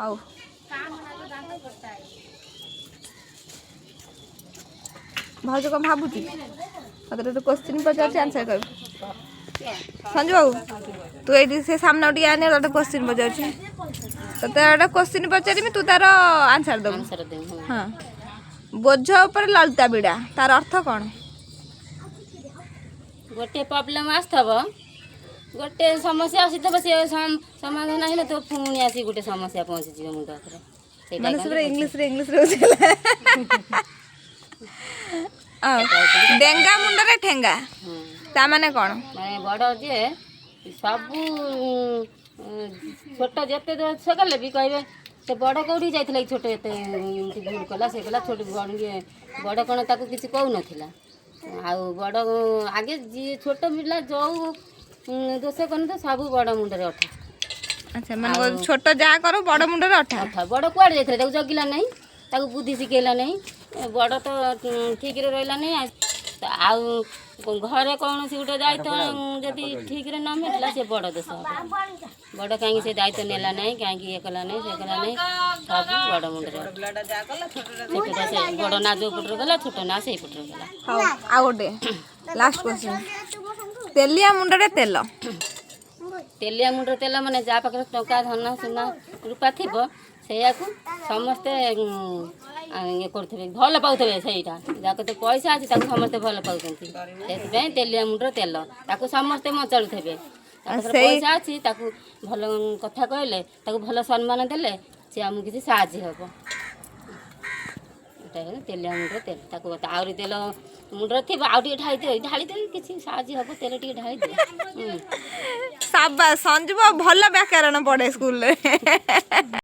ହଉ ଭାଉଜ କ'ଣ ଭାବୁଛି ମୋତେ ଗୋଟେ କ୍ୱେଶ୍ଚିନ୍ ପଚାରୁଛି ଆନ୍ସର କରିବୁ ସଞ୍ଜୁ ବାବୁ ତୁ ଏଇଠି ସେ ସାମ୍ନା ଟିକେ ଆନେ ଗୋଟେ କ୍ୱେଶ୍ଚିନ୍ ପଚାରୁଛି ତତେ ଗୋଟେ କ୍ୱେଶ୍ଚିନ୍ ପଚାରିବି ତୁ ତାର ଆନ୍ସର ଦେବୁ ହଁ ବୋଝ ଉପରେ ଲଳିତା ବିଡ଼ା ତାର ଅର୍ଥ କ'ଣ गोटे प्रॉब्लम आसथब गोटे समस्या आसीथब से समाधान हेले तो पुणी आसी गोटे समस्या पहुँची जीव मुंड माने सब इंग्लिश रे डेंगा मुंड रे ठेंगा ता माने कोन माने बड़ जे सब छोट जेते सकले भी कहबे से बड़ कोठी जाइथिला छोट एते भूल कला से कला छोट बड़ कोन ताको किछि कहू नथिला आउ बड़ आगे जी छोट पिला जो दोष कन तो सब बड़ मुंडरे अठा अच्छा माने छोट जा करो बड़ मुंडरे अठा बड़ कुआड़ जाइथिला ताको जगिला नहीं ताको बुद्धि सिखेला नहीं बड़ तो ठीक रे रहला नहीं आउ घरे कौन से गोटे दायित्व जदि ठीक रे न मिलला से बड़ दोष बड़ कहीं से दायित्व नेला नहीं कहीं ये कला नहीं से कला नहीं सब बड़ मुंडरे छोटा से बड़ ना जो पुटर गला छोट ना से पुटर गला हां आ गोटे लास्ट क्वेश्चन तेलिया मुंडरे तेल तेलिया मुंडरे तेल माने जा पाखरे टंका धन सोना रूपा थिबो सेया को समस्ते ये करथे भल पाउथे सेटा जाको तो पैसा अछि ताको समस्ते भल पाउछंती सेति तेलिया मुंडरे तेल ताको समस्ते मचालुथेबे पैसा अछि ताको भल कथा कहले ताको भल सम्मान देले से हमु किछि साहाय्य हबो तेलिया मुंडरे तेल ताको आउरी तेल मुंडरे थिबा आउ टी ढाली दे किछि साहाय्य हबो तेल टी ढाली दे साबा संजीव भल व्याकरण पढ़े स्कूल रे